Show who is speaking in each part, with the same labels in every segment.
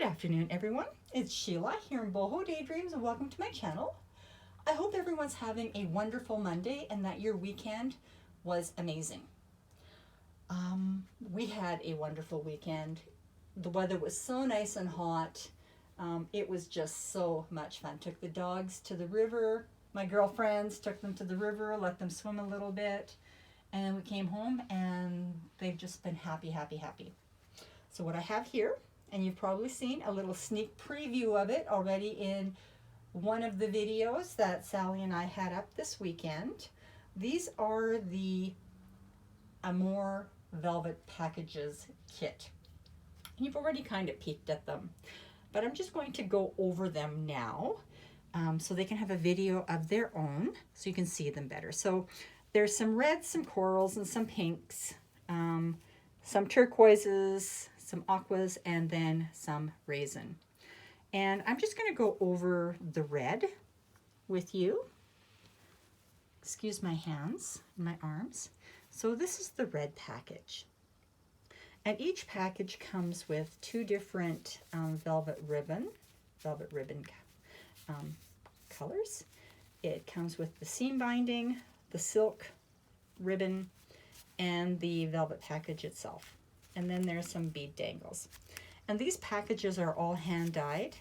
Speaker 1: afternoon, everyone. It's Sheila here in Boho Daydreams, and welcome to my channel. I hope everyone's having a wonderful Monday and that your weekend was amazing. We had a wonderful weekend. The weather was so nice and hot. It was just so much fun. Took the dogs to the river. My girlfriends took them to the river, let them swim a little bit, and we came home and they've just been happy, happy, happy. So what I have here, and you've probably seen a little sneak preview of it already in one of the videos that Sally and I had up this weekend. These are the Amour Velvet Packages kit. And you've already kind of peeked at them, but I'm just going to go over them now so they can have a video of their own so you can see them better. So there's some reds, some corals, and some pinks, some turquoises, some aquas, and then some raisin. And I'm just going to go over the red with you. Excuse my hands, my arms. So this is the red package. And each package comes with two different velvet ribbon colors. It comes with the seam binding, the silk ribbon, and the velvet package itself. And then there's some bead dangles. And these packages are all hand dyed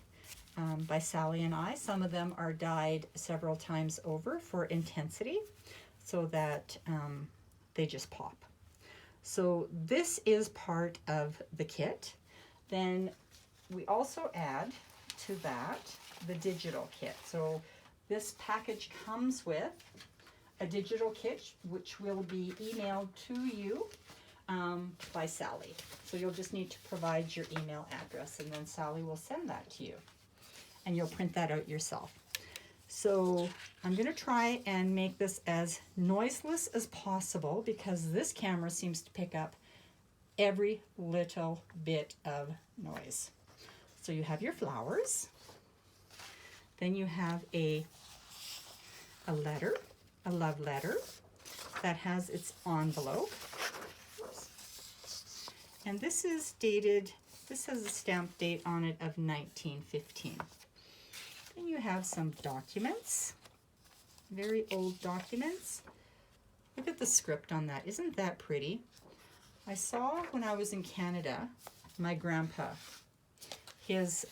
Speaker 1: by Sally and I. Some of them are dyed several times over for intensity so that they just pop. So this is part of the kit. Then we also add to that the digital kit. So this package comes with a digital kit which will be emailed to you by Sally. So you'll just need to provide your email address and then Sally will send that to you. And you'll print that out yourself. So I'm going to try and make this as noiseless as possible because this camera seems to pick up every little bit of noise. So you have your flowers. Then you have a letter, a love letter that has its envelope. And this is dated, this has a stamp date on it of 1915. Then you have some documents, very old documents. Look at the script on that. Isn't that pretty? I saw when I was in Canada, my grandpa, his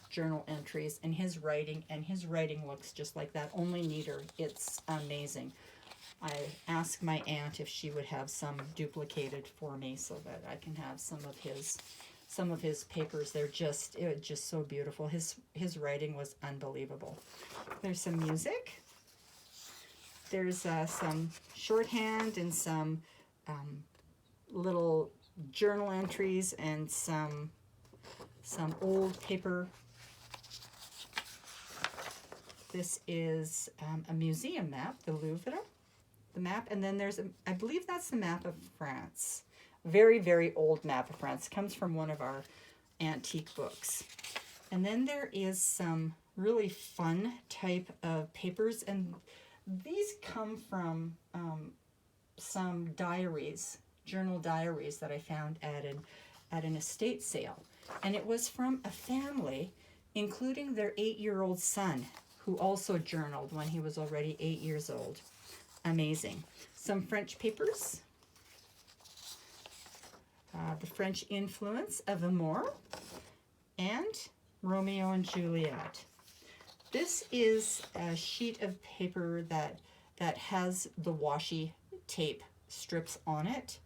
Speaker 1: journal entries and his writing looks just like that, only neater. It's amazing. I asked my aunt if she would have some duplicated for me so that I can have some of his papers. It was just so beautiful. His writing was unbelievable. There's some music. There's some shorthand and some little journal entries and some old paper. This is a museum map, the Louvre. The map, and then there's I believe that's the map of France. Very, very old map of France. It comes from one of our antique books. And then there is some really fun type of papers, and these come from some diaries, journal diaries that I found at an estate sale. And it was from a family, including their 8-year-old son, who also journaled when he was already 8 years old. Amazing. Some French papers. The French influence of Amour and Romeo and Juliet. This is a sheet of paper that has the washi tape strips on it.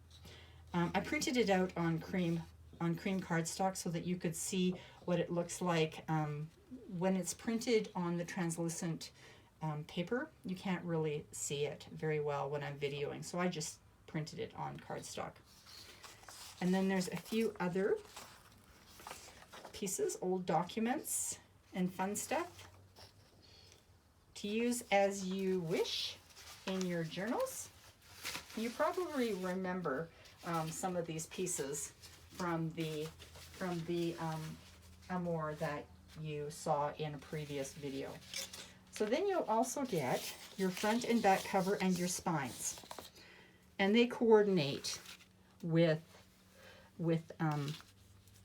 Speaker 1: I printed it out on cream cardstock so that you could see what it looks like when it's printed on the translucent paper. You can't really see it very well when I'm videoing, so I just printed it on cardstock. And then there's a few other pieces, old documents and fun stuff to use as you wish in your journals. You probably remember some of these pieces from the Amour that you saw in a previous video. So then you'll also get your front and back cover and your spines. And they coordinate with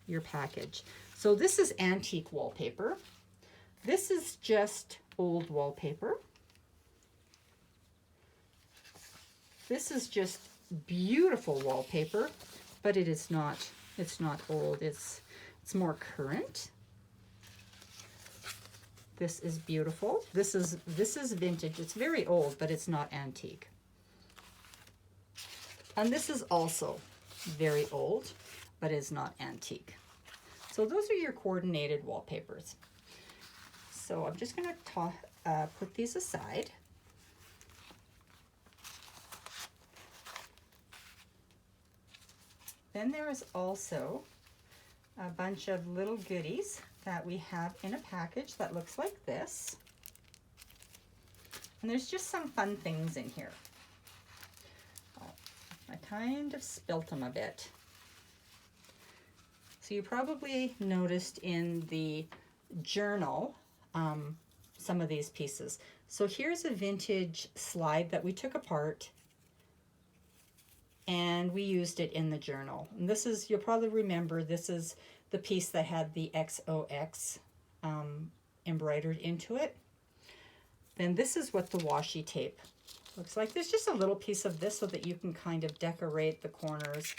Speaker 1: your package. So this is antique wallpaper. This is just old wallpaper. This is just beautiful wallpaper, but it's not old, it's more current. This is beautiful. This is vintage. It's very old, but it's not antique. And this is also very old, but is not antique. So those are your coordinated wallpapers. So I'm just going to put these aside. Then there is also a bunch of little goodies that we have in a package that looks like this. And there's just some fun things in here. Oh, I kind of spilt them a bit. So you probably noticed in the journal some of these pieces. So here's a vintage slide that we took apart and we used it in the journal. And this is, you'll probably remember, this is the piece that had the XOX embroidered into it. Then this is what the washi tape looks like. There's just a little piece of this so that you can kind of decorate the corners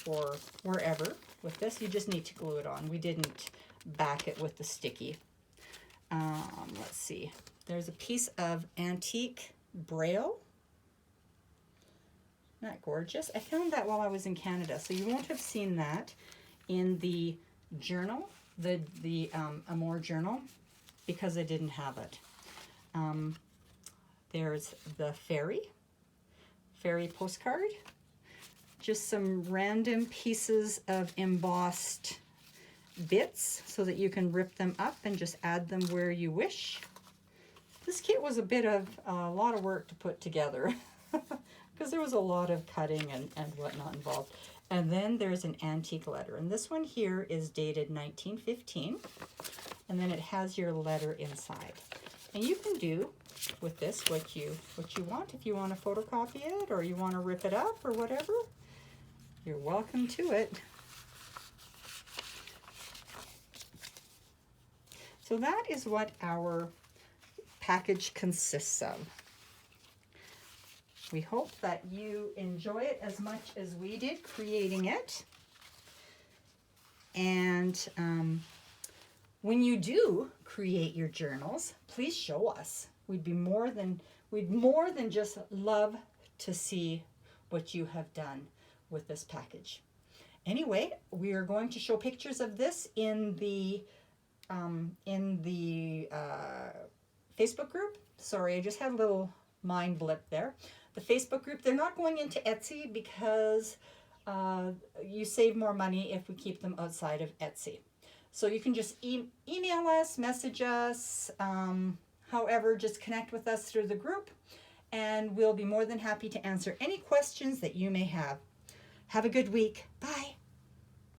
Speaker 1: or wherever with this. You just need to glue it on. We didn't back it with the sticky. Let's see. There's a piece of antique braille. Isn't that gorgeous? I found that while I was in Canada, so you won't have seen that in the journal, the Amour journal, because I didn't have it. There's the fairy postcard. Just some random pieces of embossed bits so that you can rip them up and just add them where you wish. This kit was a lot of work to put together because there was a lot of cutting and whatnot involved. And then there's an antique letter, and this one here is dated 1915, and then it has your letter inside. And you can do with this what you want. If you want to photocopy it or you want to rip it up or whatever, you're welcome to it. So that is what our package consists of. We hope that you enjoy it as much as we did creating it. And when you do create your journals, please show us. We'd more than just love to see what you have done with this package. Anyway, we are going to show pictures of this in the Facebook group. Sorry, I just had a little mind blip there. The Facebook group, they're not going into Etsy because you save more money if we keep them outside of Etsy. So you can just email us, message us, however, just connect with us through the group, and we'll be more than happy to answer any questions that you may have. Have a good week. Bye.